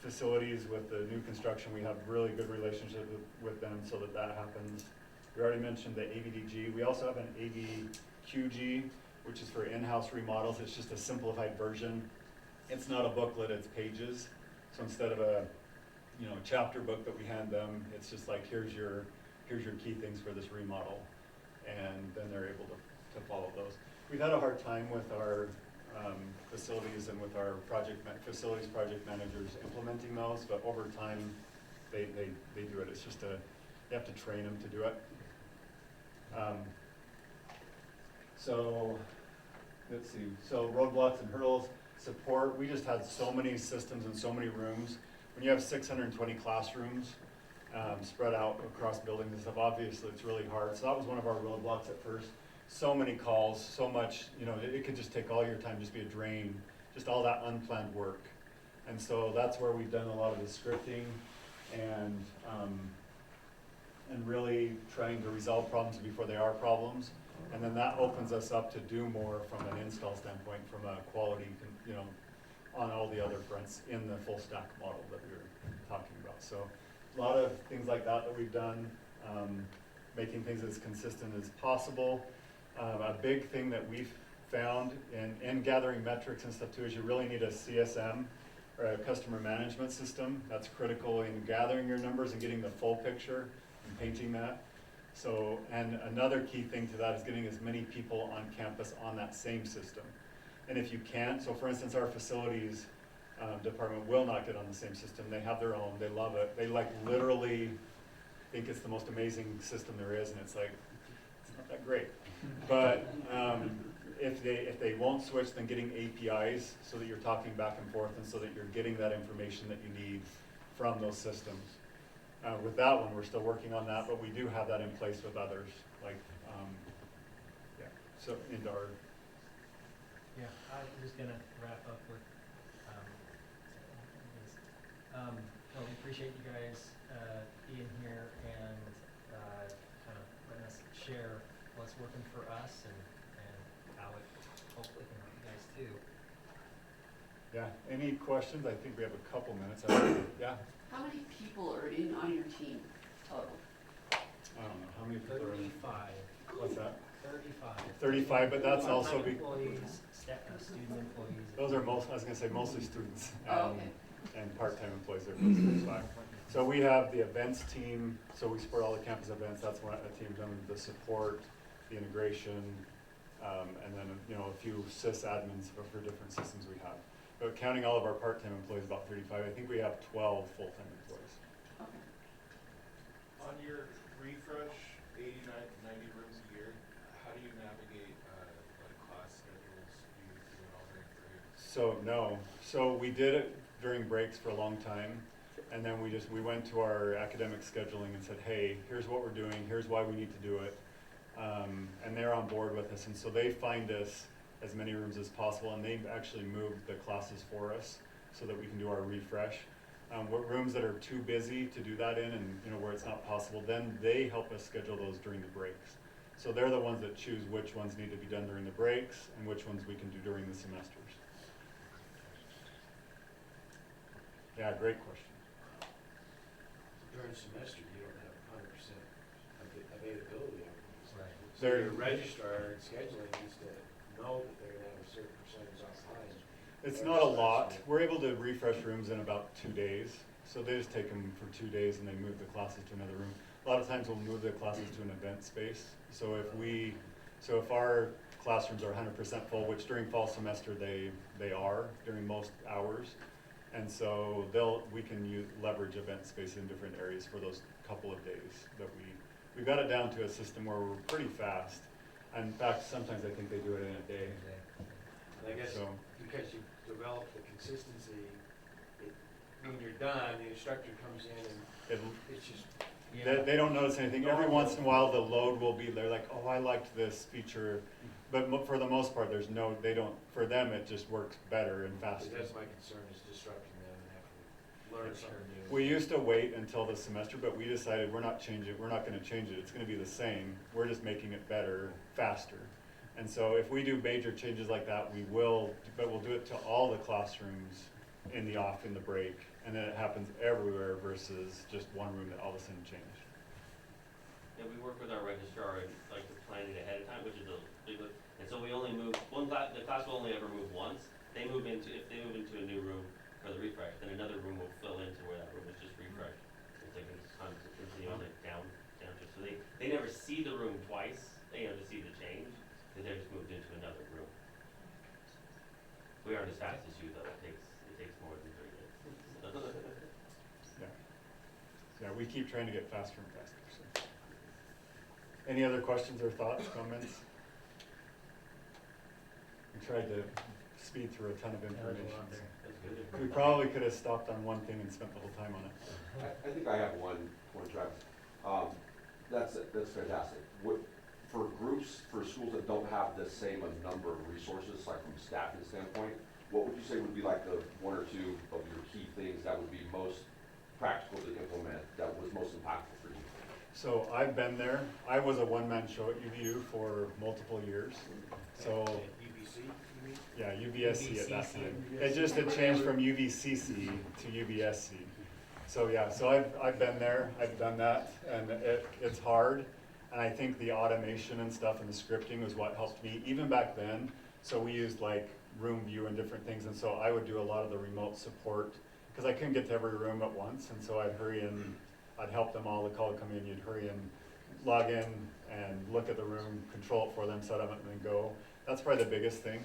Facilities, with the new construction, we have really good relationship with them, so that happens. We already mentioned the AVDG. We also have an AVQG, which is for in-house remodels. It's just a simplified version. It's not a booklet, it's pages. So instead of a chapter book that we hand them, it's just like, here's your key things for this remodel. And then they're able to follow those. We've had a hard time with our facilities and with our facilities project managers implementing those, but over time they do it. It's just you have to train them to do it. So let's see. So roadblocks and hurdles, support. We just had so many systems and so many rooms. When you have 620 classrooms spread out across buildings and stuff, obviously it's really hard. So that was one of our roadblocks at first. So many calls, so much, it could just take all your time, just be a drain, just all that unplanned work. And so that's where we've done a lot of the scripting and really trying to resolve problems before they are problems. And then that opens us up to do more from an install standpoint, from a quality, on all the other fronts in the full stack model that we were talking about. So a lot of things like that we've done, making things as consistent as possible. A big thing that we've found in gathering metrics and stuff too is you really need a CSM, or a customer management system. That's critical in gathering your numbers and getting the full picture and painting that. So, and another key thing to that is getting as many people on campus on that same system. And if you can't, so for instance, our facilities department will not get on the same system. They have their own, they love it. They like literally think it's the most amazing system there is, and it's like, it's not that great. But if they won't switch, then getting APIs so that you're talking back and forth and so that you're getting that information that you need from those systems. With that one, we're still working on that, but we do have that in place with others, like, yeah, so into our, Yeah, I'm just gonna wrap up with, well, we appreciate you guys, being here and, kind of letting us share what's working for us and how it hopefully can help you guys too. yeah. Any questions? I think we have a couple minutes. Yeah, How many people are on your team total? I don't know, how many people are in? 35. What's that? 35. 35, but that's also Full-time be, employees, student employees. those are most, I was gonna say mostly students. Oh, okay. And part-time employees are mostly 5. So we have the events team, so we support all the campus events, that's one, a team done the support, the integration, and then, you know, a few sysadmins for different systems we have. But counting all of our part-time employees, about 35, I think we have 12 full-time employees. Okay. On your refresh, 89 to 90 rooms a year, how do you navigate like class schedules? Do you do it all during breaks? So we did it during breaks for a long time, and then we went to our academic scheduling and said, hey, here's what we're doing, here's why we need to do it, and they're on board with us, and so they find us as many rooms as possible, and they've actually moved the classes for us so that we can do our refresh. What rooms that are too busy to do that in, and you know where it's not possible, then they help us schedule those during the breaks. So they're the ones that choose which ones need to be done during the breaks and which ones we can do during the semesters. Yeah, great question. During semester, you don't have 100% availability. Right. So There- your registrar and scheduling needs to know that they're gonna have a certain percentage offline. It's not a lot. We're able to refresh rooms in about 2 days. So they just take them for 2 days and they move the classes to another room. A lot of times we'll move the classes to an event space. So if our classrooms are 100% full, which during fall semester they are during most hours, and so we can leverage event space in different areas for those couple of days that we got it down to a system where we're pretty fast. In fact, sometimes I think they do it in a day. And I guess So- because you develop the consistency, when you're done, the instructor comes in and it's just, They don't notice anything. Every once in a while, the load will be, they're like, oh, I liked this feature. But for the most part, for them, it just works better and faster. that's my concern, is disrupting them and having to learn something new. We used to wait until the semester, but we decided we're not gonna change it. It's gonna be the same. We're just making it better, faster. And so if we do major changes like that, we will, but we'll do it to all the classrooms in the break. And then it happens everywhere versus just one room that all of a sudden changed. Yeah, we work with our registrar and like to plan it ahead of time, which is a big one. And so we only move, the class will only ever move once. If they move into a new room for the refresh, then another room will fill into where that room is just refreshed. It's like it's continuing like down shift. So they never see the room twice, they never see the change, because they're just moved into another room. We aren't as fast as you though, it takes more than 3 minutes. Yeah, we keep trying to get faster and faster, so. Any other questions or thoughts, comments? We tried to speed through a ton of information. That's good. We probably could have stopped on one thing and spent the whole time on it. I think I have one, Travis. That's fantastic. For groups, for schools that don't have the same number of resources, like from a staffing standpoint, what would you say would be like the 1 or 2 of your key things that would be most practical to implement, that was most impactful for you? So I've been there. I was a one-man show at UVU for multiple years. So, UBC, you mean? yeah, UVSC at that UVCC. time. It changed from UVCC to UVSC. So yeah, so I've been there, I've done that, and it's hard. And I think the automation and stuff and the scripting was what helped me, even back then. So we used like room view and different things, and so I would do a lot of the remote support, because I couldn't get to every room at once, and so I'd hurry in, I'd help them all, the call would come in, you'd hurry in, log in, and look at the room, control it for them, set up and then go. That's probably the biggest thing.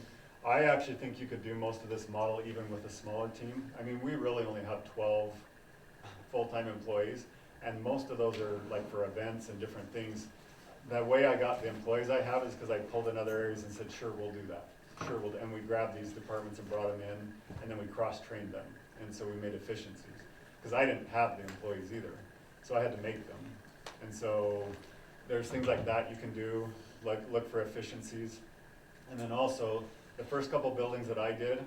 I actually think you could do most of this model even with a smaller team. I mean, we really only have 12 full-time employees, and most of those are like for events and different things. The way I got the employees I have is because I pulled in other areas and said, sure, we'll do that. Sure, we'll do, and we grabbed these departments and brought them in, and then we cross-trained them. And so we made efficiencies. Because I didn't have the employees either, so I had to make them. And so there's things like that you can do, like look for efficiencies. And then also, the first couple buildings that I did,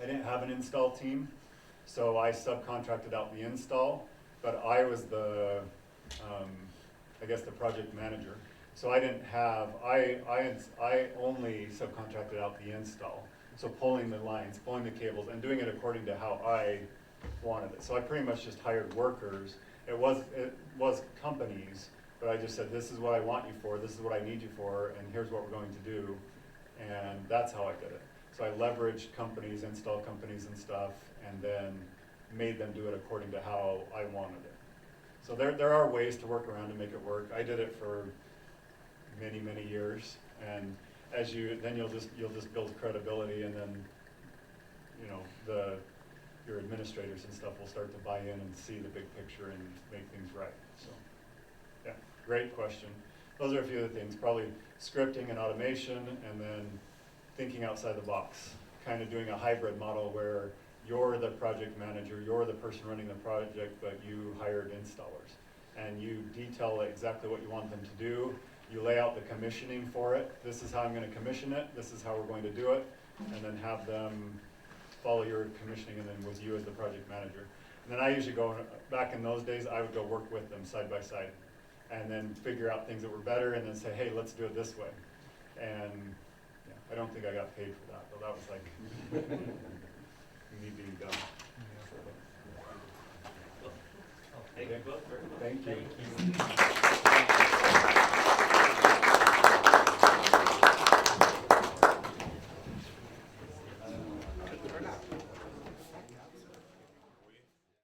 I didn't have an install team, so I subcontracted out the install, but I was the, I guess the project manager. So I didn't have, I only subcontracted out the install. So pulling the lines, pulling the cables, and doing it according to how I wanted it. So I pretty much just hired workers. It was companies, but I just said, this is what I want you for, this is what I need you for, and here's what we're going to do. And that's how I did it. So I leveraged companies, install companies and stuff, and then made them do it according to how I wanted it. So there are ways to work around to make it work. I did it for many, many years, and as then you'll just build credibility, and then, you know, your administrators and stuff will start to buy in and see the big picture and make things right. So, yeah, great question. Those are a few of the things, probably scripting and automation, and then thinking outside the box, kind of doing a hybrid model where you're the project manager, you're the person running the project, but you hired installers. And you detail exactly what you want them to do. You lay out the commissioning for it. This is how I'm going to commission it. This is how we're going to do it. And then have them follow your commissioning, and then with you as the project manager. And then I usually go, back in those days, I would go work with them side by side. And then figure out things that were better, and then say, hey, let's do it this way. And yeah, I don't think I got paid for that, but that was like, me being done. Well, thank you both very much. Thank you. Thank you.